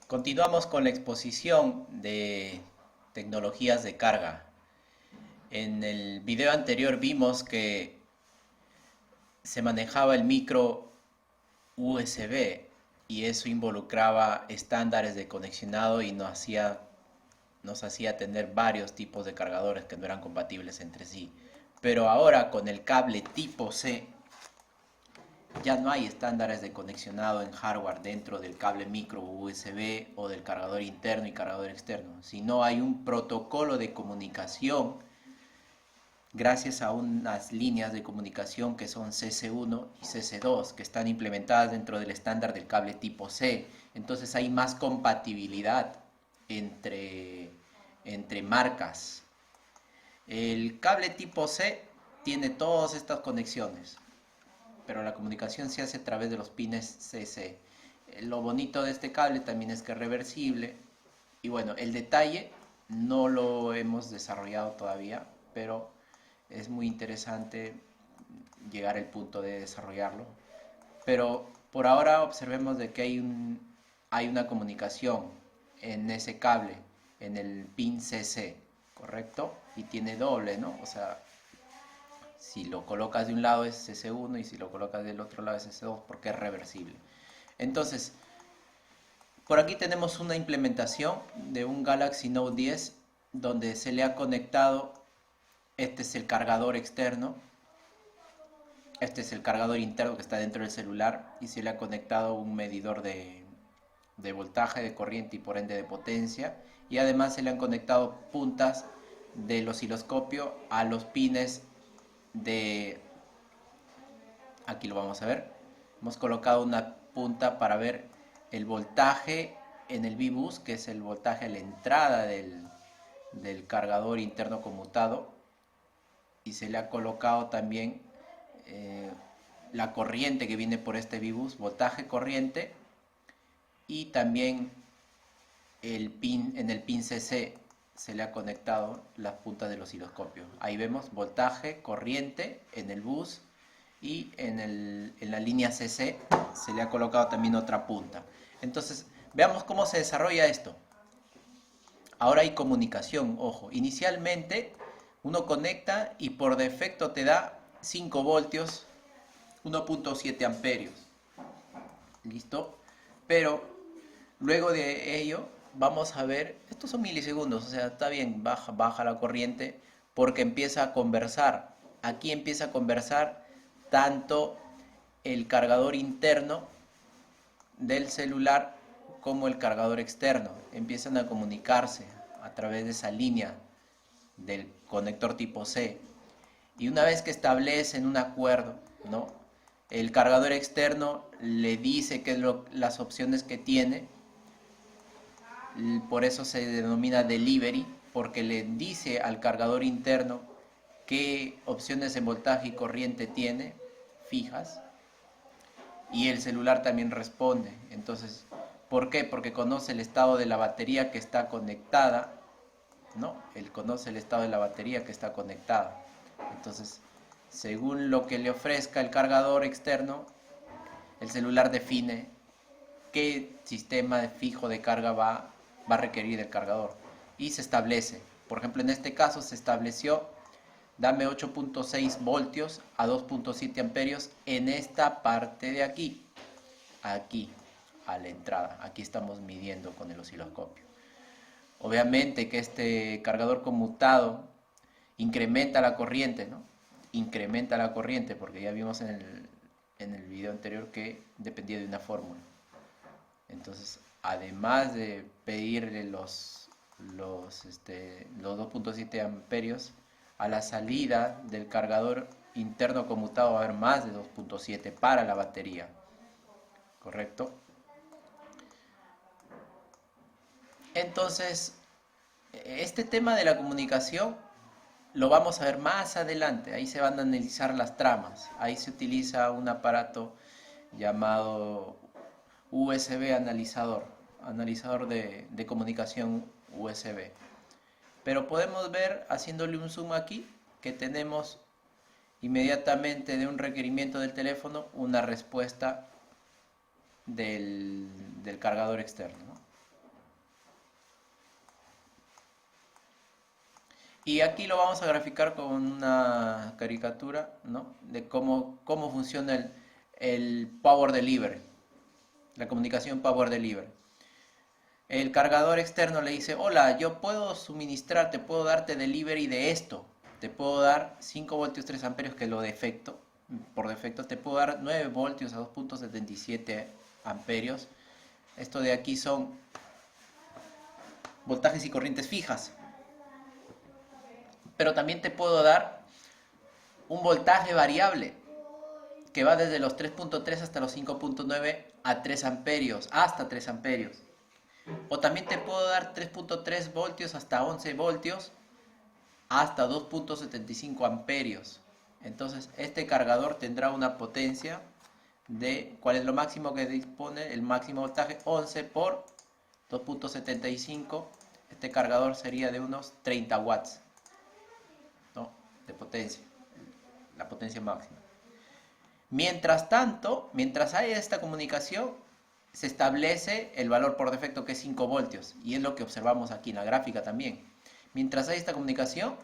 Continuamos con la exposición de tecnologías de carga. En el video anterior vimos que se manejaba el micro USB y eso involucraba estándares de conexionado y nos hacía tener varios tipos de cargadores que no eran compatibles entre sí. Pero ahora con el cable tipo C ya no hay estándares de conexionado en hardware dentro del cable micro USB o del cargador interno y cargador externo, sino hay un protocolo de comunicación gracias a unas líneas de comunicación que son CC1 y CC2 que están implementadas dentro del estándar del cable tipo C. Entonces hay más compatibilidad entre, entre marcas. El cable tipo C tiene todas estas conexiones, pero la comunicación se hace a través de los pines CC. Lo bonito de este cable también es que es reversible. Y bueno, el detalle no lo hemos desarrollado todavía, pero es muy interesante llegar al punto de desarrollarlo. Pero por ahora observemos de que hay una comunicación en ese cable, en el pin CC, ¿correcto? Y tiene doble, ¿no? O sea, si lo colocas de un lado es CC1 y si lo colocas del otro lado es CC2 porque es reversible. Entonces, por aquí tenemos una implementación de un Galaxy Note 10 donde se le ha conectado, este es el cargador externo, este es el cargador interno que está dentro del celular y se le ha conectado un medidor de voltaje, de corriente y por ende de potencia, y además se le han conectado puntas del osciloscopio a los pines de, aquí lo vamos a ver, hemos colocado una punta para ver el voltaje en el V-Bus, que es el voltaje a la entrada del cargador interno conmutado, y se le ha colocado también la corriente que viene por este V-Bus, voltaje corriente, y también en el pin CC se le ha conectado las puntas del osciloscopio. Ahí vemos voltaje, corriente en el bus y en la línea CC se le ha colocado también otra punta. Entonces, veamos cómo se desarrolla esto. Ahora hay comunicación, ojo. Inicialmente uno conecta y por defecto te da 5 voltios, 1.7 amperios. ¿Listo? Pero luego de ello vamos a ver, estos son milisegundos, o sea, está bien, baja la corriente porque empieza a conversar. Aquí empieza a conversar tanto el cargador interno del celular como el cargador externo. Empiezan a comunicarse a través de esa línea del conector tipo C. Y una vez que establecen un acuerdo, ¿no? El cargador externo le dice qué es las opciones que tiene, por eso se denomina delivery, porque le dice al cargador interno qué opciones de voltaje y corriente tiene fijas, y el celular también responde. Entonces, ¿por qué? Porque conoce el estado de la batería que está conectada, ¿no? Él conoce el estado de la batería que está conectada. Entonces, según lo que le ofrezca el cargador externo, el celular define qué sistema fijo de carga va a requerir el cargador y se establece. Por ejemplo, en este caso se estableció, dame 8.6 voltios a 2.7 amperios en esta parte de aquí, aquí, a la entrada. Aquí estamos midiendo con el osciloscopio. Obviamente que este cargador conmutado incrementa la corriente, ¿no? Incrementa la corriente porque ya vimos en el video anterior que dependía de una fórmula. Entonces, además de pedirle los 2.7 amperios, a la salida del cargador interno conmutado va a haber más de 2.7 para la batería. ¿Correcto? Entonces, este tema de la comunicación lo vamos a ver más adelante. Ahí se van a analizar las tramas. Ahí se utiliza un aparato llamado USB analizador, analizador de comunicación USB. Pero podemos ver, haciéndole un zoom aquí, que tenemos inmediatamente de un requerimiento del teléfono una respuesta del cargador externo, ¿no? Y aquí lo vamos a graficar con una caricatura, ¿no? De cómo funciona el Power Delivery, la comunicación Power Delivery. El cargador externo le dice, hola, yo puedo suministrarte, puedo darte delivery de esto. Te puedo dar 5 voltios 3 amperios, que es lo defecto. Por defecto te puedo dar 9 voltios a 2.77 amperios. Esto de aquí son voltajes y corrientes fijas. Pero también te puedo dar un voltaje variable que va desde los 3.3 hasta los 5.9 a 3 amperios, hasta 3 amperios. O también te puedo dar 3.3 voltios hasta 11 voltios hasta 2.75 amperios. Entonces este cargador tendrá una potencia de, ¿cuál es lo máximo que dispone? El máximo voltaje 11 por 2.75. Este cargador sería de unos 30 watts, ¿no? De potencia, la potencia máxima. Mientras tanto, mientras haya esta comunicación, se establece el valor por defecto, que es 5 voltios, y es lo que observamos aquí en la gráfica también. Mientras hay esta comunicación,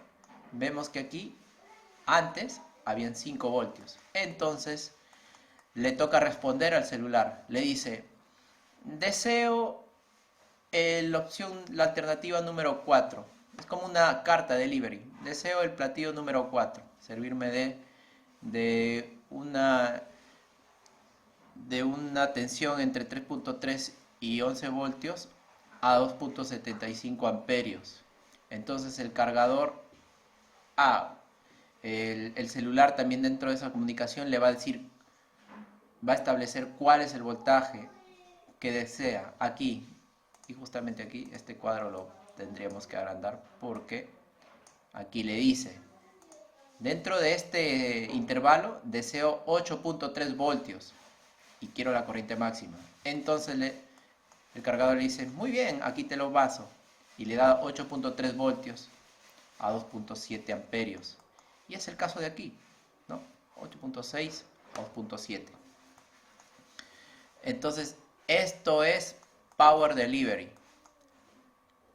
vemos que aquí antes habían 5 voltios. Entonces le toca responder al celular. Le dice, deseo la alternativa número 4. Es como una carta delivery. Deseo el platillo número 4. Servirme de una tensión entre 3.3 y 11 voltios a 2.75 amperios. Entonces el cargador, el celular también dentro de esa comunicación le va a decir, va a establecer cuál es el voltaje que desea aquí. Y justamente aquí este cuadro lo tendríamos que agrandar, porque aquí le dice, dentro de este intervalo deseo 8.3 voltios y quiero la corriente máxima. Entonces el cargador le dice, muy bien, aquí te lo paso, y le da 8.3 voltios a 2.7 amperios. Y es el caso de aquí, ¿no? 8.6 a 2.7. Entonces esto es Power Delivery.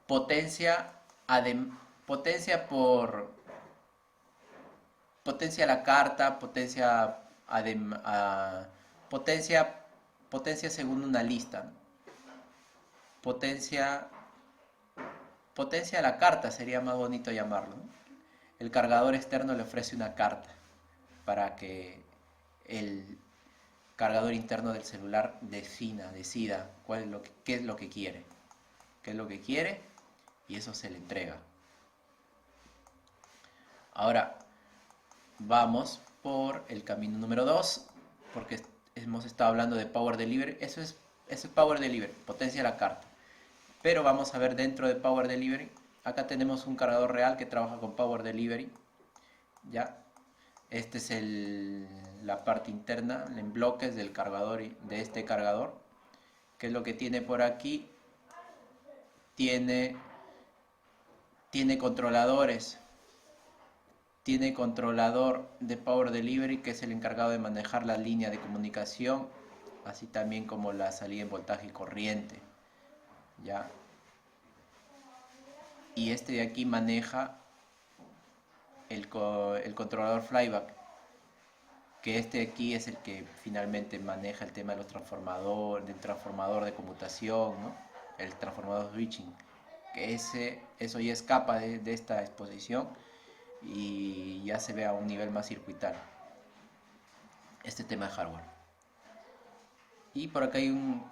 Potencia potencia a la carta, potencia según una lista. Potencia a la carta sería más bonito llamarlo, ¿no? El cargador externo le ofrece una carta para que el cargador interno del celular decida qué es lo que quiere. Qué es lo que quiere, y eso se le entrega. Ahora vamos por el camino número 2, porque hemos estado hablando de Power Delivery. Eso es Power Delivery, potencia a la carta. Pero vamos a ver dentro de Power Delivery. Acá tenemos un cargador real que trabaja con Power Delivery. ¿Ya? Este es la parte interna, en bloques del cargador, de este cargador. ¿Qué es lo que tiene por aquí? Tiene controladores. Tiene controlador de Power Delivery, que es el encargado de manejar la línea de comunicación, así también como la salida en voltaje y corriente. ¿Ya? Y este de aquí maneja el controlador flyback, que este de aquí es el que finalmente maneja el tema de los transformadores, del transformador de conmutación, ¿no? El transformador switching, que eso ya escapa de esta exposición y ya se ve a un nivel más circuitario este tema de hardware. Y por acá hay un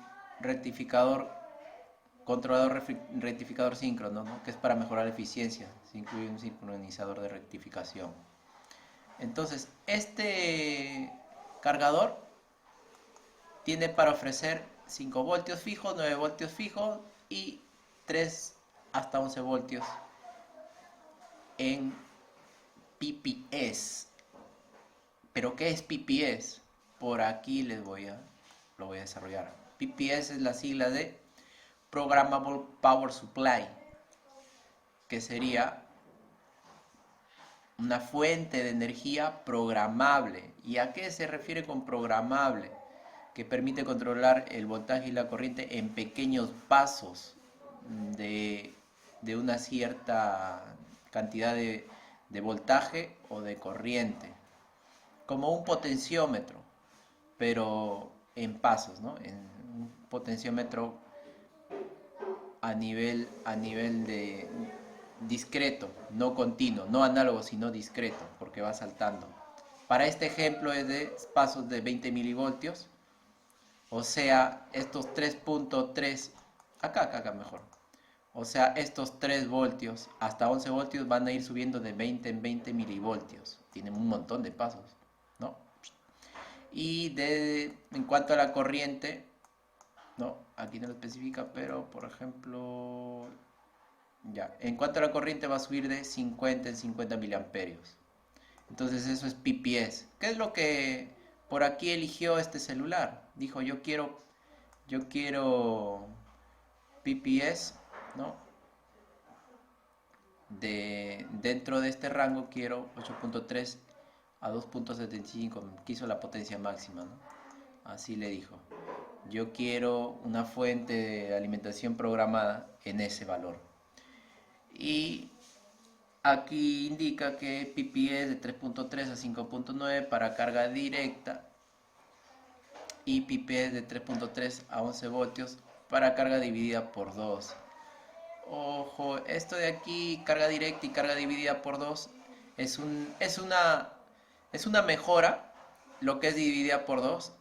controlador rectificador síncrono, ¿no? Que es para mejorar la eficiencia. Se incluye un sincronizador de rectificación. Entonces este cargador tiene para ofrecer 5 voltios fijos, 9 voltios fijos y 3 hasta 11 voltios en PPS. ¿Pero qué es PPS? Por aquí lo voy a desarrollar. PPS es la sigla de Programmable Power Supply, que sería una fuente de energía programable. ¿Y a qué se refiere con programable? Que permite controlar el voltaje y la corriente en pequeños pasos de una cierta cantidad de voltaje o de corriente, como un potenciómetro, pero en pasos, ¿no? En un potenciómetro a nivel de discreto, no continuo, no análogo, sino discreto, porque va saltando. Para este ejemplo es de pasos de 20 milivoltios, o sea, estos 3.3, acá mejor. O sea, estos 3 voltios hasta 11 voltios van a ir subiendo de 20 en 20 milivoltios. Tienen un montón de pasos, ¿no? Y en cuanto a la corriente, no, aquí no lo especifica, pero por ejemplo, ya, en cuanto a la corriente va a subir de 50 en 50 miliamperios. Entonces eso es PPS. ¿Qué es lo que por aquí eligió este celular? Dijo, yo quiero PPS, ¿no? Dentro de este rango quiero 8.3 a 2.75, quiso la potencia máxima, ¿no? Así le dijo. Yo quiero una fuente de alimentación programada en ese valor. Y aquí indica que PPS de 3.3 a 5.9 para carga directa y PPS de 3.3 a 11 voltios para carga dividida por 2. Ojo, esto de aquí, carga directa y carga dividida por 2, es una mejora. Lo que es dividida por 2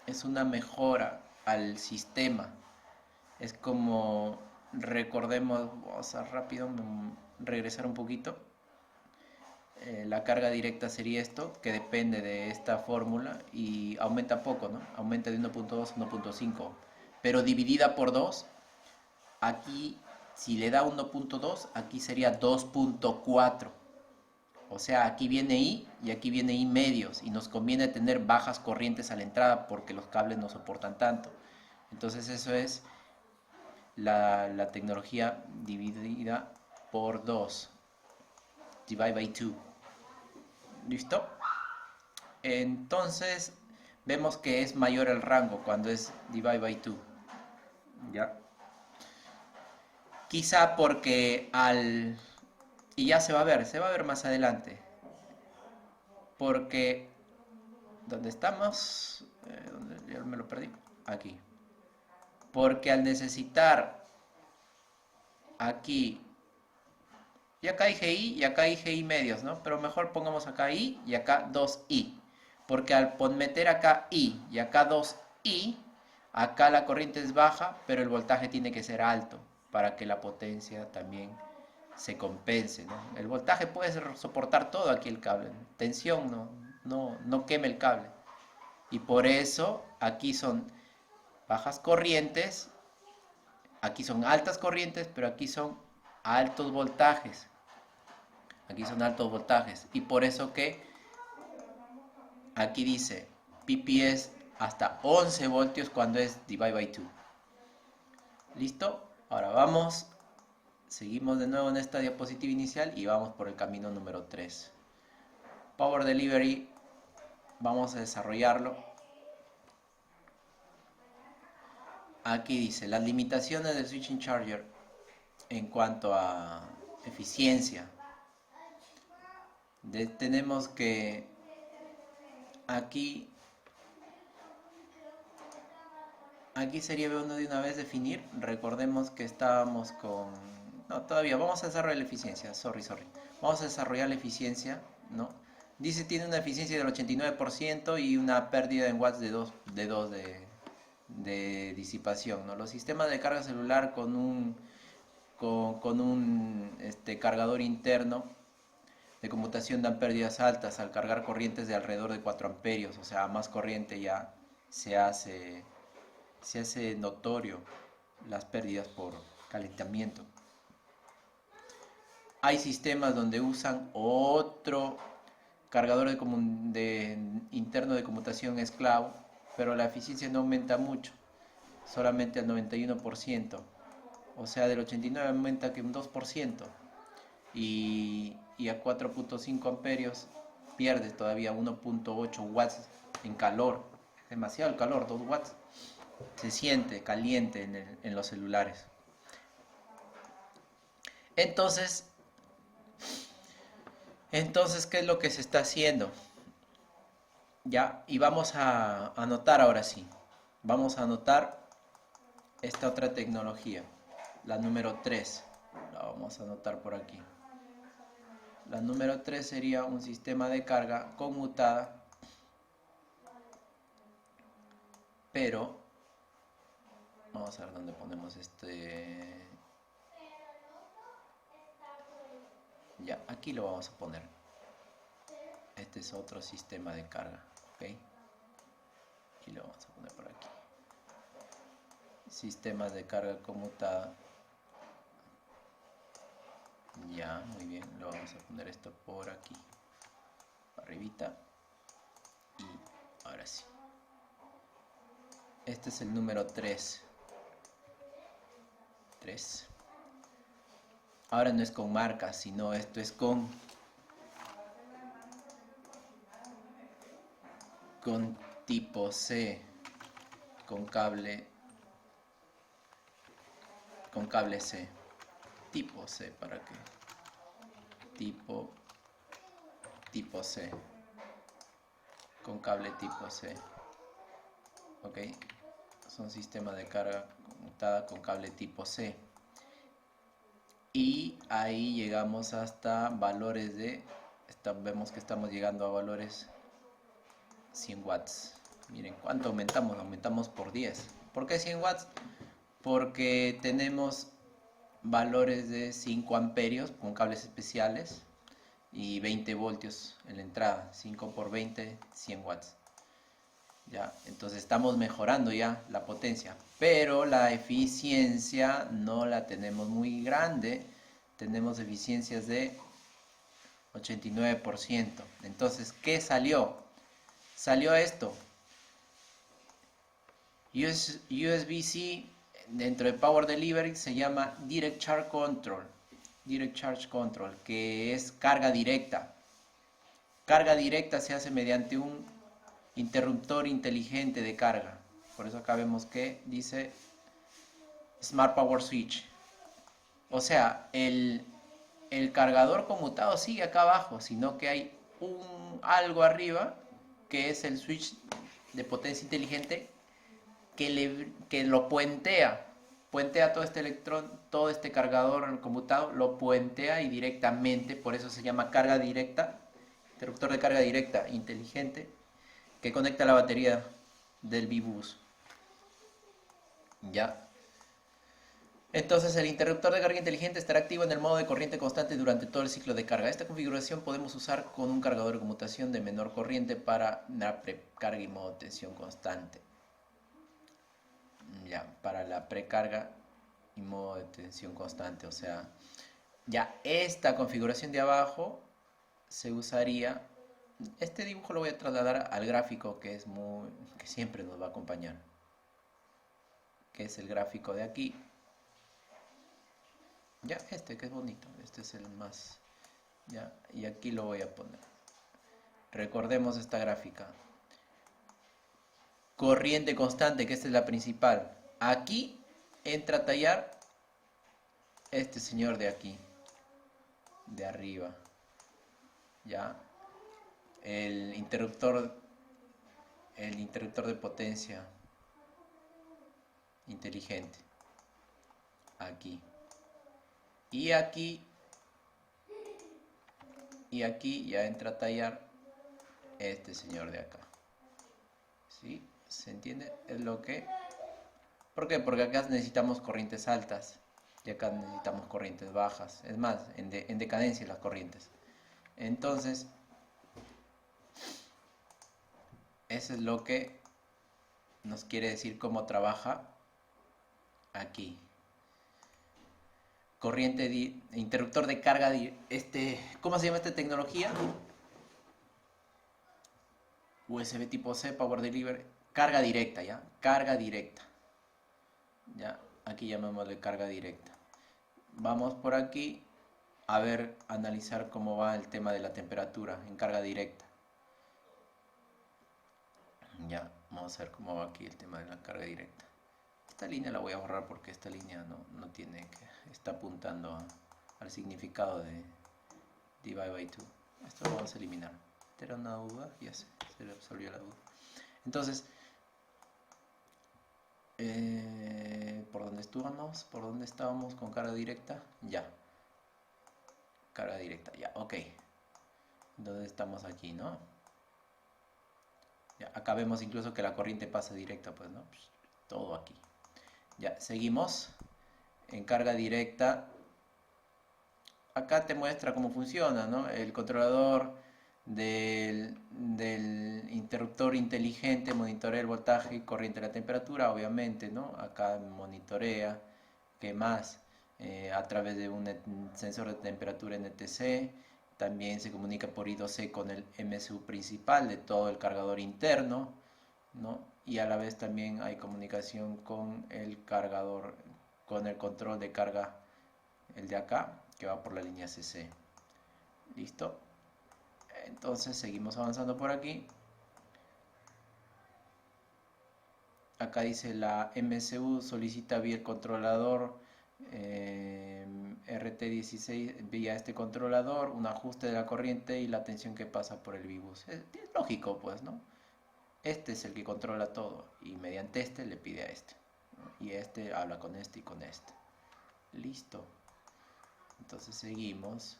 es una mejora al sistema. Es como, recordemos, vamos a rápido regresar un poquito. La carga directa sería esto, que depende de esta fórmula y aumenta poco, ¿no? Aumenta de 1.2 a 1.5. Pero dividida por 2, aquí si le da 1.2, aquí sería 2.4. O sea, aquí viene I y aquí viene I medios. Y nos conviene tener bajas corrientes a la entrada porque los cables no soportan tanto. Entonces eso es la tecnología dividida por 2. Divide by 2. ¿Listo? Entonces vemos que es mayor el rango cuando es divide by 2. ¿Ya? Quizá porque y ya se va a ver más adelante. Porque, ¿dónde estamos? Ya me lo perdí. Aquí. Porque al necesitar aquí, y acá dije I y acá dije I medios, ¿no? Pero mejor pongamos acá I y acá 2I. Porque al meter acá I y acá 2I, acá la corriente es baja, pero el voltaje tiene que ser alto para que la potencia también se compense, ¿no? El voltaje puede soportar todo aquí el cable. Tensión no queme el cable. Y por eso aquí son bajas corrientes, aquí son altas corrientes, pero aquí son altos voltajes. Aquí son altos voltajes. Y por eso que aquí dice PPS hasta 11 voltios cuando es divide by 2. ¿Listo? Ahora seguimos de nuevo en esta diapositiva inicial y vamos por el camino número 3. Power Delivery, vamos a desarrollarlo. Aquí dice, las limitaciones del switching charger en cuanto a eficiencia. Tenemos que aquí sería bueno de una vez definir. Recordemos que estábamos con... No, todavía vamos a desarrollar la eficiencia. Sorry. Vamos a desarrollar la eficiencia, ¿no? Dice tiene una eficiencia del 89% y una pérdida en watts de 2 de disipación, ¿no? Los sistemas de carga celular con un cargador interno de conmutación dan pérdidas altas al cargar corrientes de alrededor de 4 amperios, o sea, más corriente ya se hace notorio las pérdidas por calentamiento. Hay sistemas donde usan otro cargador interno de conmutación esclavo, pero la eficiencia no aumenta mucho, solamente al 91%, o sea, del 89% aumenta que un 2%, y a 4.5 amperios pierdes todavía 1.8 watts en calor, demasiado el calor, 2 watts. Se siente caliente en los celulares. Entonces, Entonces, ¿qué es lo que se está haciendo? Ya, y vamos a anotar ahora sí. Vamos a anotar esta otra tecnología, la número 3. La vamos a anotar por aquí. La número 3 sería un sistema de carga conmutada, pero vamos a ver dónde ponemos este. Ya, aquí lo vamos a poner. Este es otro sistema de carga, ¿ok? Y lo vamos a poner por aquí. Sistemas de carga conmutada. Ya, muy bien. Lo vamos a poner esto por aquí. Arribita. Y ahora sí. Este es el número 3. 3. Ahora no es con marcas, sino esto es con tipo C, con cable C, tipo C, ¿para qué? Tipo C, con cable tipo C, ok, son sistemas de carga conmutada con cable tipo C, y ahí llegamos hasta valores de, vemos que estamos llegando a valores 100 watts. Miren cuánto aumentamos por 10. ¿Por qué 100 watts? Porque tenemos valores de 5 amperios con cables especiales y 20 voltios en la entrada. 5 por 20, 100 watts. ¿Ya? Entonces estamos mejorando ya la potencia, pero la eficiencia no la tenemos muy grande. Tenemos eficiencias de 89%. Entonces, ¿qué salió? Salió esto. USB-C dentro de Power Delivery se llama Direct Charge Control. Direct Charge Control, que es carga directa. Carga directa se hace mediante un interruptor inteligente de carga. Por eso acá vemos que dice Smart Power Switch. O sea, el cargador conmutado sigue acá abajo, sino que hay algo arriba que es el switch de potencia inteligente que lo puentea todo este electrón, todo este cargador conmutado, lo puentea y directamente, por eso se llama carga directa, interruptor de carga directa inteligente, que conecta la batería del B-Bus. ¿Ya? Entonces el interruptor de carga inteligente estará activo en el modo de corriente constante durante todo el ciclo de carga. Esta configuración podemos usar con un cargador de conmutación de menor corriente para la precarga y modo de tensión constante. Ya, para la precarga y modo de tensión constante. O sea, ya esta configuración de abajo se usaría. Este dibujo lo voy a trasladar al gráfico que siempre nos va a acompañar, que es el gráfico de aquí. Ya, este que es bonito, este es el más. Ya, y aquí lo voy a poner. Recordemos esta gráfica. Corriente constante, que esta es la principal. Aquí entra a tallar este señor de aquí, de arriba. Ya, el interruptor de potencia inteligente. Aquí. Y aquí ya entra a tallar este señor de acá. ¿Sí? ¿Se entiende? Es lo que... ¿Por qué? Porque acá necesitamos corrientes altas y acá necesitamos corrientes bajas. Es más, en decadencia las corrientes. Entonces, eso es lo que nos quiere decir cómo trabaja aquí. Corriente, interruptor de carga, ¿cómo se llama esta tecnología? USB tipo C, Power Delivery, carga directa, ¿ya? Carga directa. Ya, aquí llamémosle carga directa. Vamos por aquí a ver, analizar cómo va el tema de la temperatura en carga directa. Ya, vamos a ver cómo va aquí el tema de la carga directa. Esta línea la voy a borrar porque esta línea no tiene que... Está apuntando al significado divide by 2. Esto lo vamos a eliminar. ¿Esta era una duda? Ya se resolvió la duda. Entonces, ¿por dónde estábamos? ¿Por dónde estábamos con carga directa? Ya. Carga directa, ya, ok. Entonces estamos aquí, ¿no? Ya, acá vemos incluso que la corriente pasa directa, pues, ¿no? Todo aquí. Ya, seguimos. En carga directa. Acá te muestra cómo funciona, ¿no? El controlador del interruptor inteligente monitorea el voltaje, corriente y la temperatura, obviamente, ¿no? Acá monitorea. ¿Qué más? A través de un sensor de temperatura NTC. También se comunica por I2C con el MSU principal de todo el cargador interno, ¿no? Y a la vez también hay comunicación con el cargador, con el control de carga, el de acá, que va por la línea CC. ¿Listo? Entonces seguimos avanzando por aquí. Acá dice la MSU solicita vía el controlador RT16 vía este controlador un ajuste de la corriente y la tensión que pasa por el VBus. Es lógico, pues, ¿no? Este es el que controla todo y mediante este le pide a este, ¿no? Y este habla con este y con este. Listo. Entonces seguimos.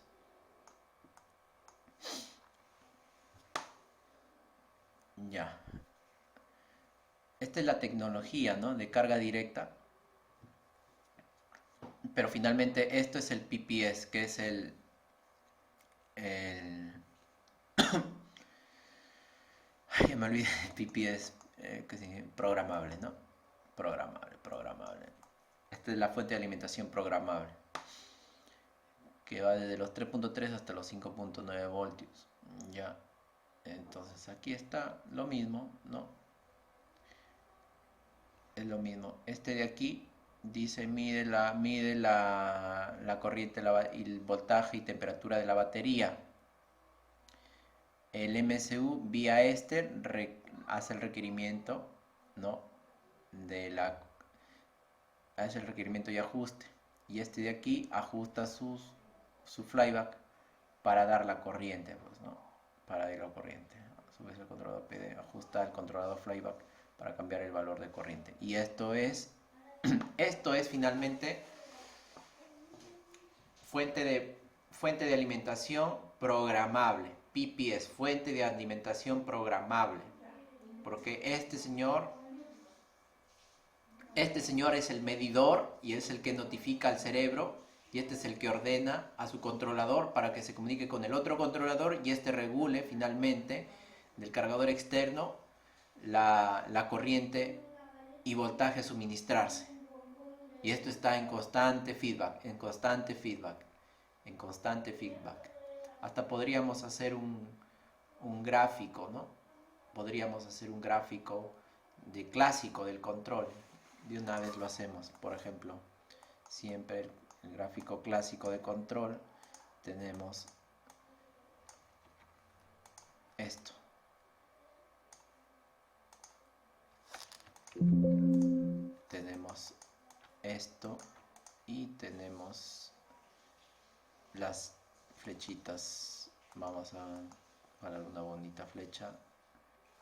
Ya. Esta es la tecnología, ¿no? De carga directa. Pero finalmente esto es el PPS, que es el ya me olvidé, PPS, que es programable, ¿no? Programable. Esta es la fuente de alimentación programable, que va desde los 3.3 hasta los 5.9 voltios. Ya, entonces aquí está lo mismo, ¿no? Es lo mismo. Este de aquí dice mide la corriente y el voltaje y temperatura de la batería. El MSU vía este hace el requerimiento, ¿no? Hace el requerimiento y ajuste. Y este de aquí ajusta su flyback para dar la corriente, pues, ¿no? Para dar la corriente. A su vez el controlador PD ajusta el controlador flyback para cambiar el valor de corriente. Y esto es finalmente fuente de alimentación programable. PPS, fuente de alimentación programable. Porque este señor es el medidor y es el que notifica al cerebro y este es el que ordena a su controlador para que se comunique con el otro controlador y este regule finalmente del cargador externo la corriente y voltaje a suministrarse. Y esto está en constante feedback. Hasta podríamos hacer un gráfico, ¿no? Podríamos hacer un gráfico clásico del control. De una vez lo hacemos. Por ejemplo, siempre el gráfico clásico de control tenemos esto. Tenemos esto y tenemos las flechitas. Vamos a poner una bonita flecha.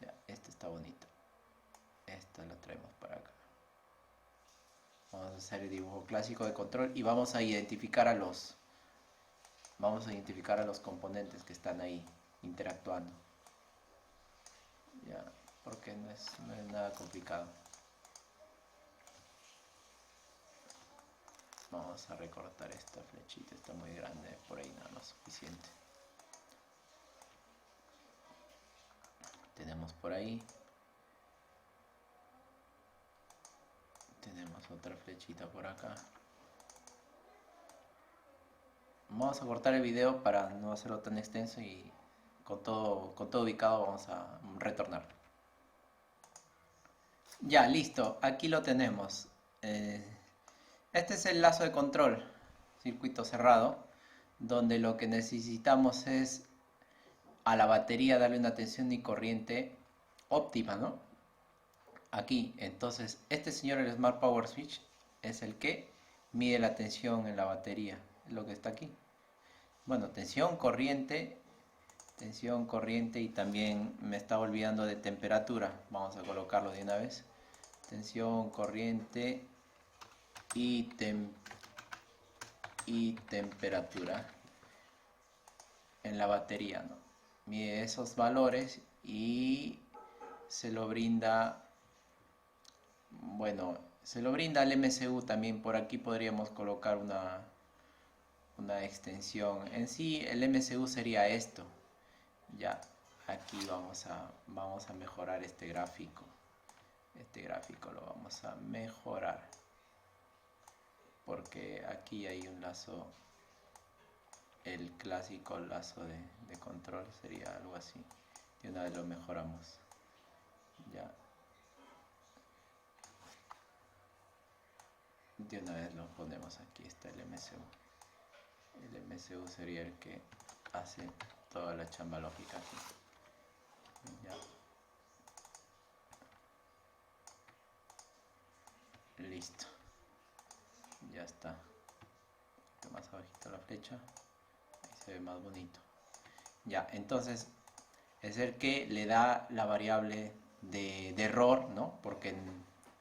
Ya, esta está bonita. Esta la traemos para acá. Vamos a hacer el dibujo clásico de control y vamos a identificar a los componentes que están ahí interactuando. Ya, porque no es nada complicado. Vamos a recortar esta flechita, está muy grande, por ahí nada más suficiente. Tenemos por ahí. Tenemos otra flechita por acá. Vamos a cortar el video para no hacerlo tan extenso y con todo ubicado vamos a retornar. Ya, listo, aquí lo tenemos. Este es el lazo de control, circuito cerrado, donde lo que necesitamos es a la batería darle una tensión y corriente óptima, ¿no? Aquí, entonces, este señor, el Smart Power Switch, es el que mide la tensión en la batería, lo que está aquí. Bueno, tensión, corriente y también me estaba olvidando de temperatura. Vamos a colocarlo de una vez. Tensión, corriente y, y temperatura en la batería, ¿no? Mide esos valores y se lo brinda, bueno, se lo brinda al MCU también. Por aquí podríamos colocar una extensión. En sí, el MCU sería esto. Ya, aquí vamos a mejorar este gráfico. Este gráfico lo vamos a mejorar. Porque aquí hay un lazo, el clásico lazo de control sería algo así. De una vez lo mejoramos. Ya. De una vez lo ponemos aquí, está el MCU. El MCU sería el que hace toda la chamba lógica aquí. Ya. Listo. Ya está. Más abajito la flecha. Ahí se ve más bonito. Ya, entonces es el que le da la variable de error, ¿no? Porque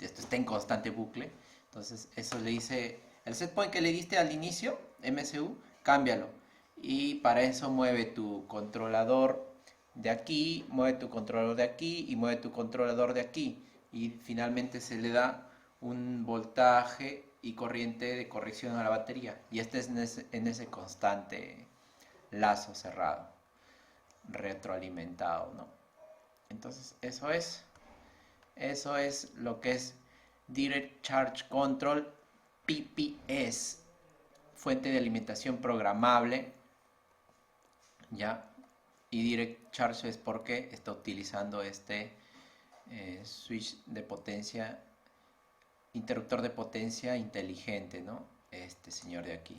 esto está en constante bucle. Entonces eso le dice, el set point que le diste al inicio, MSU, cámbialo. Y para eso mueve tu controlador de aquí, mueve tu controlador de aquí y mueve tu controlador de aquí. Y finalmente se le da un voltaje y corriente de corrección a la batería. Y este es en ese constante lazo cerrado, retroalimentado, ¿no? Entonces eso es lo que es Direct Charge Control PPS, fuente de alimentación programable, ya. Y Direct Charge es porque está utilizando este switch de potencia, interruptor de potencia inteligente, ¿no? Este señor de aquí.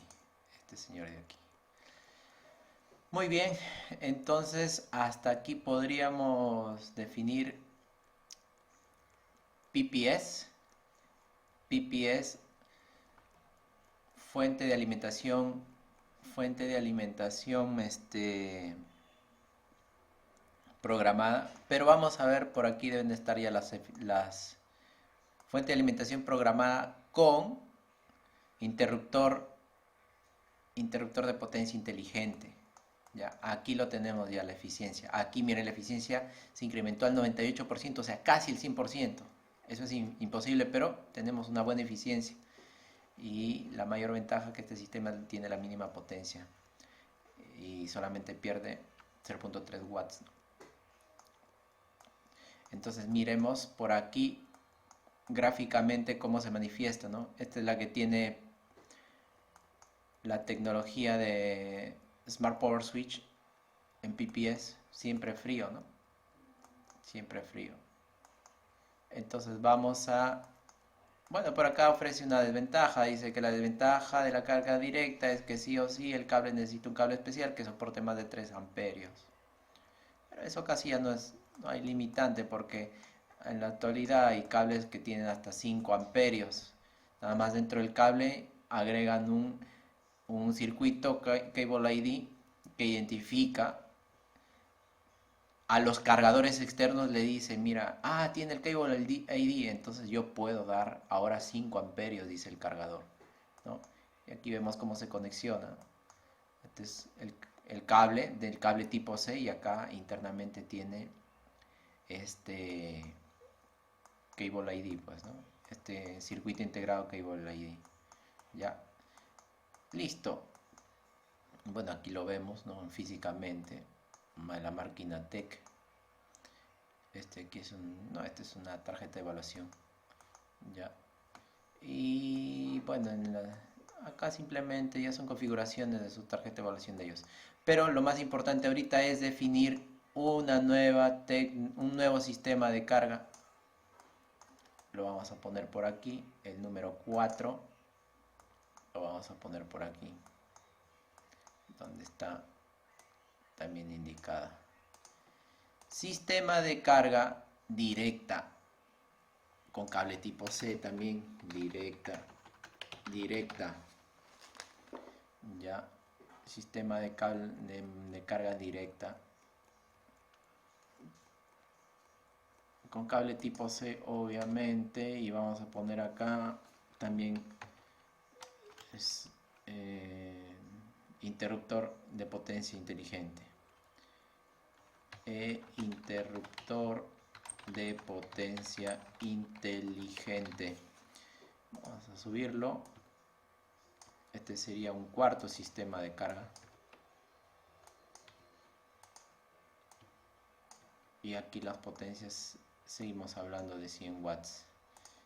Muy bien, entonces hasta aquí podríamos definir PPS. PPS, fuente de alimentación, programada. Pero vamos a ver, por aquí deben de estar ya las fuente de alimentación programada con interruptor de potencia inteligente. Ya, aquí lo tenemos ya la eficiencia. Aquí miren, la eficiencia se incrementó al 98%, o sea, casi el 100%. Eso es imposible, pero tenemos una buena eficiencia. Y la mayor ventaja que este sistema tiene la mínima potencia. Y solamente pierde 0.3 watts. Entonces miremos por aquí gráficamente cómo se manifiesta, ¿no? Esta es la que tiene la tecnología de Smart Power Switch en PPS, siempre frío, ¿no? Siempre frío. Entonces vamos a... Bueno, por acá ofrece una desventaja. Dice que la desventaja de la carga directa es que sí o sí el cable necesita un cable especial que soporte más de 3 amperios. Pero eso casi ya no hay limitante porque en la actualidad hay cables que tienen hasta 5 amperios. Nada más dentro del cable agregan un circuito Cable ID que identifica a los cargadores externos, le dice, mira, tiene el Cable ID, entonces yo puedo dar ahora 5 amperios, dice el cargador, ¿no? Y aquí vemos cómo se conexiona. Este es el cable del cable tipo C y acá internamente tiene este Cable ID, pues, ¿no? Este circuito integrado Cable ID. Ya. Listo. Bueno, aquí lo vemos, ¿no? Físicamente. La máquina TEC. Este aquí es esta es una tarjeta de evaluación. Ya. Y bueno, acá simplemente ya son configuraciones de su tarjeta de evaluación de ellos. Pero lo más importante ahorita es definir un nuevo sistema de carga. Lo vamos a poner por aquí, el número 4. Lo vamos a poner por aquí, donde está también indicada. Sistema de carga directa, con cable tipo C también, directa, ya. sistema de carga directa con cable tipo C, obviamente, y vamos a poner acá también interruptor de potencia inteligente. Interruptor de potencia inteligente. Vamos a subirlo. Este sería un cuarto sistema de carga. Y aquí las potencias seguimos hablando de 100 watts,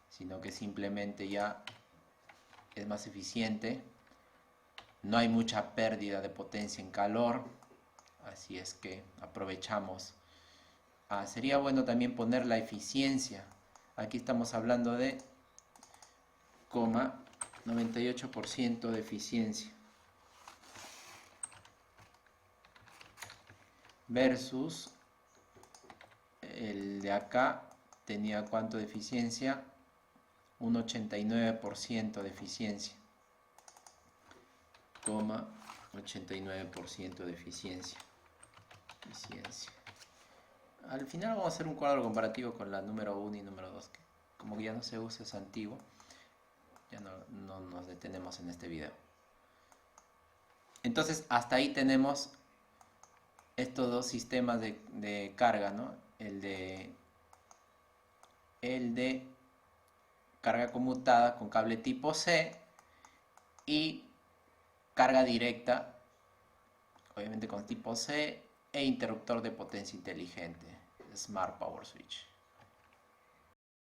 sino que simplemente ya es más eficiente. No hay mucha pérdida de potencia en calor, así es que aprovechamos. Sería bueno también poner la eficiencia. Aquí estamos hablando de 98% de eficiencia versus el de acá tenía cuánto de eficiencia, un 89% de eficiencia, 89% de eficiencia. Al final vamos a hacer un cuadro comparativo con la número 1 y número 2, que como que ya no se usa, es antiguo, ya no nos detenemos en este video. Entonces hasta ahí tenemos estos dos sistemas de carga, ¿no? El de carga conmutada con cable tipo C y carga directa, obviamente con tipo C, e interruptor de potencia inteligente, Smart Power Switch.